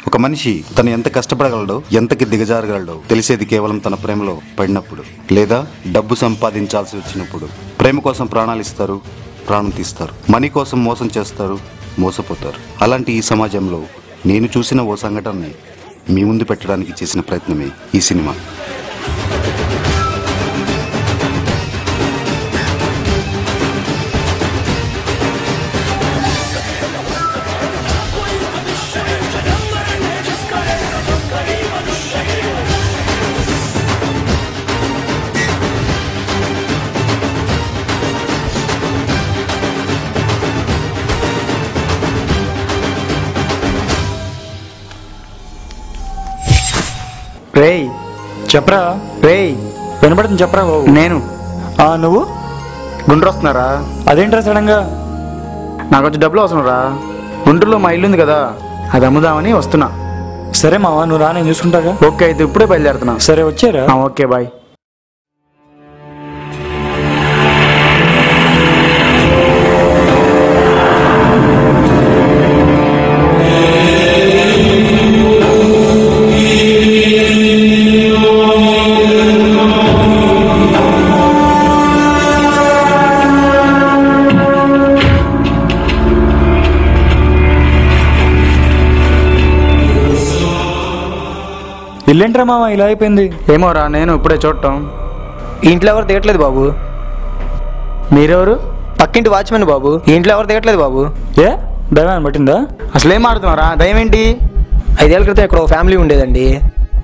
ఒక మనిషి తను ఎంత కష్టపడగలడో, ఎంతకి దిగజారగలడో తెలిసేది కేవలం తన ప్రేమలో పడినప్పుడు, లేదా డబ్బు సంపాదించాల్సి వచ్చినప్పుడు. ప్రేమ కోసం ప్రాణాలు ఇస్తారు, ప్రాణం తీస్తారు. మనీ కోసం మోసం చేస్తారు, మోసపోతారు. అలాంటి ఈ సమాజంలో నేను చూసిన ఓ సంఘటనని మీ ముందు పెట్టడానికి చేసిన ప్రయత్నమే ఈ సినిమా. రేయ్ చెప్పరా, రేయ్ వినపడుతుంది చెప్పరా బాబు. నేను నువ్వు గుంటూరు వస్తున్నారా? అదేంట్రా సడన్గా? నాకు వచ్చి డబ్బులు అవసరం రా. గుంటూరులో మా ఇల్లు ఉంది కదా, అది అమ్ముదామని వస్తున్నా. సరే మావా, నువ్వు రా, నేను చూసుకుంటాగా. ఓకే అయితే ఇప్పుడే బయలుదేరుతున్నా. సరే వచ్చారా? Okay bye. ఇల్లేంట్రా మావా ఇలా అయిపోయింది? ఏమోరా, నేను ఇప్పుడే చూడటం. ఇంట్లో ఎవరు దిగట్లేదు బాబు. మీరెవరు? పక్కింటి వాచ్మెన్ బాబు. ఇంట్లో ఎవరు దిగట్లేదు బాబు. ఏ దైవాన్ని పట్టిందా? అసలు ఏం ఆడుతున్నారా? దయ్యం ఏంటి? 5 ఏళ్ల క్రితం ఇక్కడ ఒక ఫ్యామిలీ ఉండేదండి.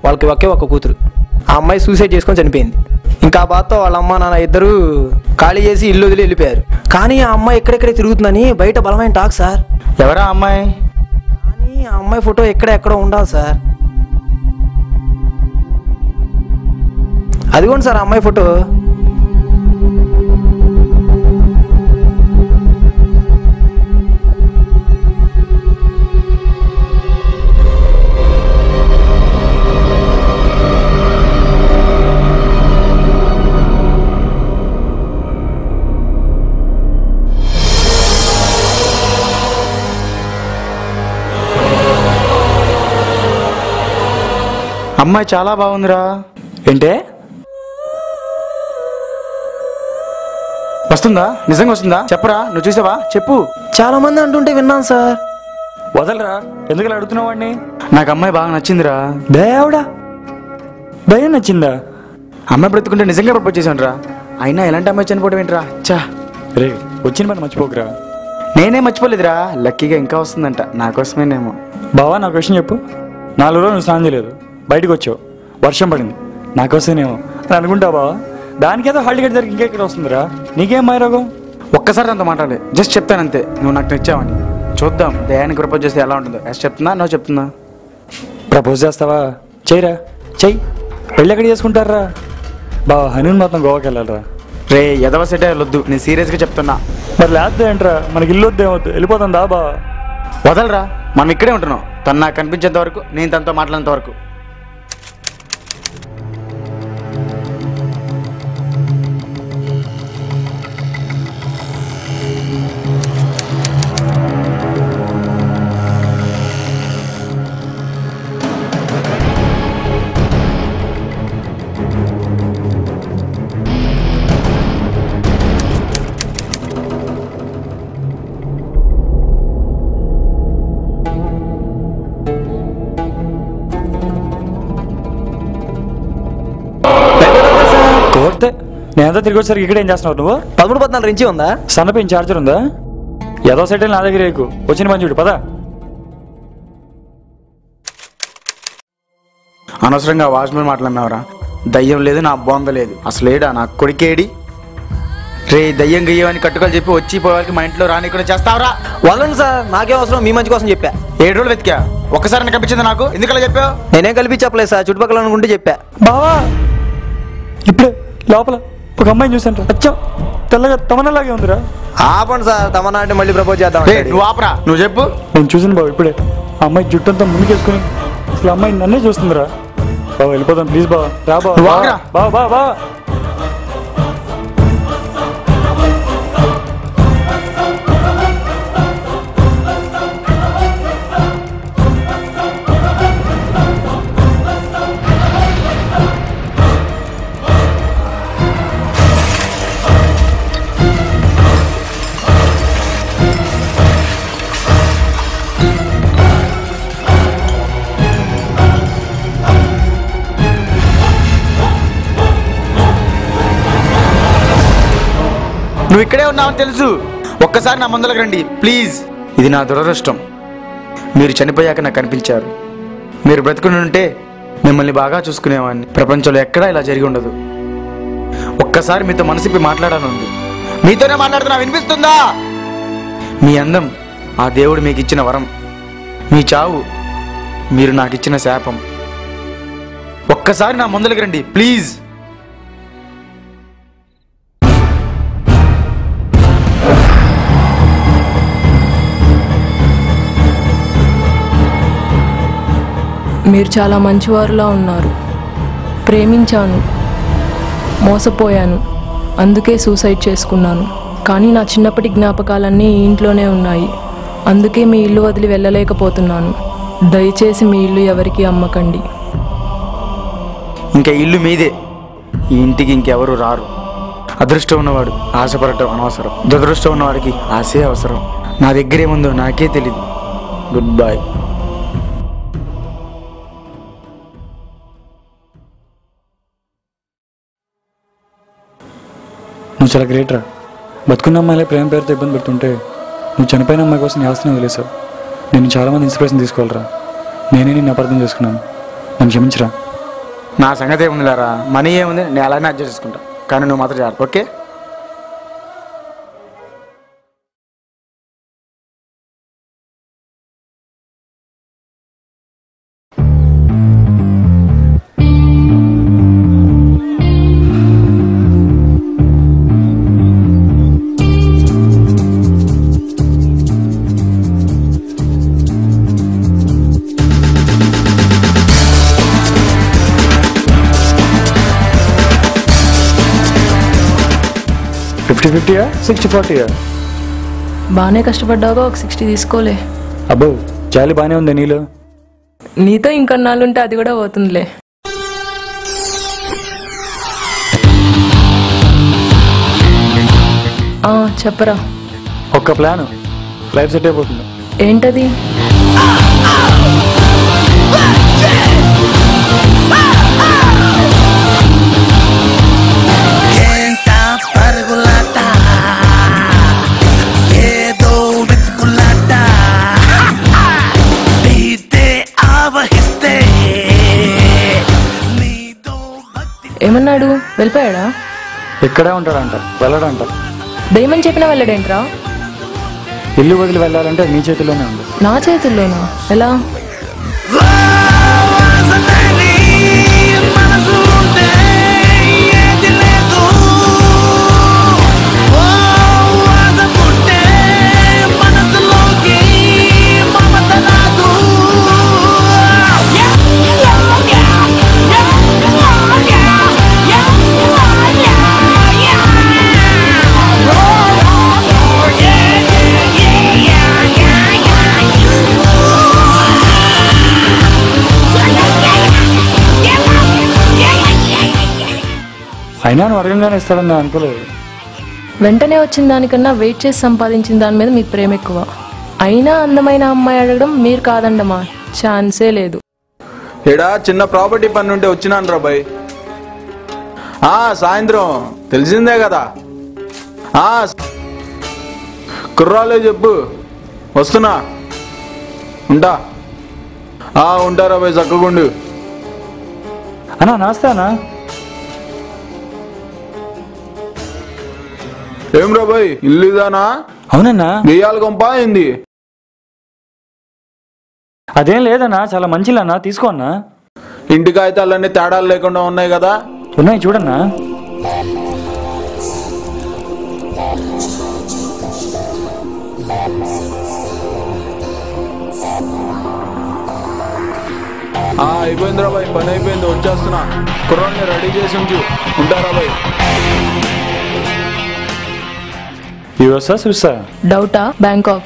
వాళ్ళకి ఒకే ఒక కూతురు. ఆ అమ్మాయి సూసైడ్ చేసుకొని చనిపోయింది. ఇంకా ఆ బాధతో వాళ్ళ అమ్మ నాన్న ఇద్దరు ఖాళీ చేసి ఇల్లు వదిలి వెళ్ళిపోయారు. కానీ ఆ అమ్మాయి ఎక్కడెక్కడే తిరుగుతుందని బయట బలమైన టాక్ సార్. ఎవరా అమ్మాయి? కానీ ఆ అమ్మాయి ఫోటో ఎక్కడో ఉండాలి సార్. అదిగోండి సార్ అమ్మాయి ఫోటో. అమ్మాయి చాలా బాగుందిరా. ఏంటే వస్తుందా? నిజంగా వస్తుందా? చెప్పరా, నువ్వు చూసావా? చెప్పు. చాలా మంది అంటుంటే విన్నాను సార్. వదలరా, ఎందుకు అడుగుతున్నావు వాడిని? నాకు అమ్మాయి బాగా నచ్చిందిరా. దేవుడా, దయ్యం నచ్చిందా? అమ్మాయి బ్రతుకుంటే నిజంగా ప్రపోజ్ చేశాను రా. అయినా ఎలాంటి అమ్మాయి చనిపోవడం ఏంట్రా? చా రే, వచ్చిన పని మర్చిపోకురా. నేనే మర్చిపోలేదురా, లక్కీగా ఇంకా వస్తుందంట. నా కోసమేనేమో. బావా, నాకు విషయం చెప్పు. 4 రోజులు నువ్వు స్నానం చేయలేదు, బయటకు వచ్చావు, వర్షం పడింది, నాకోసమేనేమో అని అనుకుంటావు బావా. దానికేదో హాల్ టికెట్ దగ్గర ఇంకెక్కడ వస్తుందిరా? నీకేం మాయరోగం? ఒక్కసారి అంత మాట్లాడే, జస్ట్ చెప్తానంతే, నువ్వు నాకు నచ్చావని. చూద్దాం దయానికి ప్రపోజ్ చేస్తే ఎలా ఉంటుందో. ఎస్ చెప్తున్నా, నో చెప్తున్నా. ప్రపోజ్ చేస్తావా? చెయ్యరా, చెయ్యి. పెళ్ళి ఎక్కడ చేసుకుంటారా బావా? హనీమూన్ మాత్రం గోవాకి వెళ్ళాలరా. రే ఎదవ సెట్ వద్దు, నేను సీరియస్గా చెప్తున్నా. మరి లేకపోతే ఏంట్రా, మనకి ఇల్లు వద్దు, ఏమవుతుంది, వెళ్ళిపోతుందా బావా? వదలరా, మనం ఇక్కడే ఉంటున్నాం. తను నాకు కనిపించేంత వరకు, నేను తనతో మాట్లాడేంత వరకు. కోరితే నేనంతా తిరిగి వచ్చేసరికి ఇక్కడ ఏం చేస్తున్నావు నువ్వు? 13-14 ఇంచి ఉందా? సన్నపైన చార్జర్ ఉందా? ఏదో సెట్ నా దగ్గర ఎక్కువ వచ్చిన పని చూడు, పదా. అనవసరంగా వాచ్మెన్ మాట్లాడినావురా. దయ్యం లేదు, నా బొంద లేదు. అసలు ఏడా నా కొడికేడి? రే దయ్యం గయ్యం అని కట్టుకలు చెప్పి వచ్చి పోయేవారికి మా ఇంట్లో రానికుండా చేస్తావురా. వదలండి సార్, నాకేం అవసరం, మీ మంచి కోసం చెప్పా. 7 రోజులు వెతికా, ఒక్కసారి కనిపించింది నాకు. ఎందుకలా చెప్పావు? నేనేం కలిపి చెప్పలేదు సార్, చుట్టుపక్కల అనుకుంటే చెప్పా. బావా, ఇప్పుడే లోపల ఒక అమ్మాయిని చూసాను, అచ్చా తెల్లగా తమనలాగే ఉందిరా. ఆపండి సార్, తమన్నా అంటే మళ్ళీ ప్రపోజ్ చేద్దాం. నువ్వు ఆపరా, నువ్వు చెప్పు. నేను చూసాను బాబు ఇప్పుడే. ఆ అమ్మాయి జుట్టంతా మునిగేసుకుని అసలు అమ్మాయి నన్నే చూస్తుందిరా. బాబా వెళ్ళిపోతాం ప్లీజ్ బావా, రా బావా. బావా బావా నువ్వు ఇక్కడే ఉన్నావని తెలుసు. ఒక్కసారి నా ముందరకు రండి ప్లీజ్. ఇది నా దురదృష్టం. మీరు చనిపోయాక నాకు కనిపించారు. మీరు బ్రతుకుని ఉంటే మిమ్మల్ని బాగా చూసుకునేవాడిని. ప్రపంచంలో ఎక్కడా ఇలా జరిగి ఉండదు. ఒక్కసారి మీతో మనసిప్పి మాట్లాడాలని. మీతోనే మాట్లాడుతున్నా, వినిపిస్తుందా? మీ అందం ఆ దేవుడు మీకు ఇచ్చిన వరం. మీ చావు మీరు నాకు ఇచ్చిన శాపం. ఒక్కసారి నా ముందరికి రండి ప్లీజ్. మీరు చాలా మంచివారులా ఉన్నారు. ప్రేమించాను, మోసపోయాను, అందుకే సూసైడ్ చేసుకున్నాను. కానీ నా చిన్నప్పటి జ్ఞాపకాలన్నీ ఈ ఇంట్లోనే ఉన్నాయి. అందుకే మీ ఇల్లు వదిలి వెళ్ళలేకపోతున్నాను. దయచేసి మీ ఇల్లు ఎవరికి అమ్మకండి. ఇంకా ఇల్లు మీదే. ఈ ఇంటికి ఇంకెవరు రారు. అదృష్టం ఉన్నవాడు ఆశపడటం అనవసరం. దురదృష్టం ఉన్నవాడికి ఆశే అవసరం. నా దగ్గర ఏముందో నాకే తెలీదు. Good bye. నువ్వు చాలా గ్రేట్ రా. బతుకున్న అమ్మాయిలే ప్రేమ పేరుతో ఇబ్బంది పెడుతుంటే నువ్వు చనిపోయిన అమ్మాయి కోసం నీ ఆస్తిని వదిలేసావు. నేను చాలామంది ఇన్స్పిరేషన్ తీసుకోవాలరా. నేనే నిన్ను అపార్థం చేసుకున్నాను. నన్ను క్షమించరా. నా సంగతి ఏముంది లేరా, మనీ ఏముంది, నేను అలానే అడ్జస్ట్ చేసుకుంటా. కానీ నువ్వు మాత్రం జాగ్రత్త, ఓకే? ఫిఫ్టీ 60-40 బాగానే కష్టపడ్డావుగా, ఒక 60 తీసుకోలే. అబ్బో జాలి బాగానే ఉంది నీలో. నీతో ఇంకొన్నాళ్ళుంటే అది కూడా పోతుందిలే. చెప్పరా. ఒక్క ప్లాన్ లైఫ్ సెట్ అయిపోతుంది. ఏంటది? ఏమన్నాడు? వెళ్ళిపోయాడా? ఇక్కడే ఉంటాడంట, వెళ్ళడంట. దయ్యమని చెప్పినా వెళ్ళడేంట్రా? ఇల్లు వదిలి వెళ్ళాలంటే నీ చేతిలోనే ఉంది. నా చేతుల్లోనా? ఎలా? అయినా నువ్వు అడగంగానే ఇస్తాడని నేను అనుకోలేదు. వెంటనే వచ్చిన దానికన్నా వెయిట్ చేసి సంపాదించిన దాని మీద మీకు ప్రేమ ఎక్కువ. అయినా అందమైన అమ్మాయి అడగడం మీరు కాదండమా, ఛాన్సే లేదు. ఏడా చిన్న ప్రాపర్టీ పని ఉంటే వచ్చినాను రా బాయ్. సాయంత్రం తెలిసిందే కదా. కుర్రాలే చెప్పు, వస్తున్నా. ఉంటారా బాయ్, చక్కగుండు. అన్నా నమస్తే అన్నా. ఏం రా బాయ్, ఇల్లు ఇదానా? అవునన్నా. దెయ్యాల కొంప అయింది. అదేం లేదన్నా, చాలా మంచిలన్నా, తీసుకో అన్నా. ఇంటి కాగితాలన్నీ తేడాలు లేకుండా ఉన్నాయి కదా. ఉన్నాయి చూడన్నా. అయిపోయిందిరా బాయ్, పని అయిపోయింది, వచ్చేస్తున్నా. కుర్రాన్ని రెడీ చేసి ఉంచు. ఉంటారా బాయ్? యూఎస్ఆ స్విస్సా? డౌటా? బ్యాంకాక్.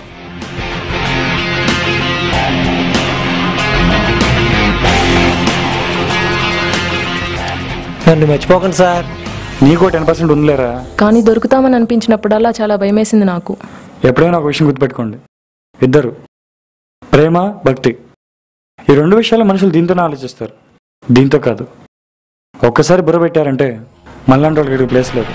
నన్ను మర్చిపోకండి సార్. నీకు 10% ఉందిలేరా. కానీ దొరుకుతామని అనిపించినప్పుడల్లా చాలా భయమేసింది నాకు. ఎప్పుడైనా ఒక విషయం గుర్తుపెట్టుకోండి, ఇద్దరు ప్రేమ భక్తి ఈ రెండు విషయాలు మనుషులు దీంతోనే ఆలోచిస్తారు, దీంతో కాదు. ఒక్కసారి బుర్ర పెట్టారంటే మళ్ళీ వాళ్ళకి ప్లేస్ లేదు.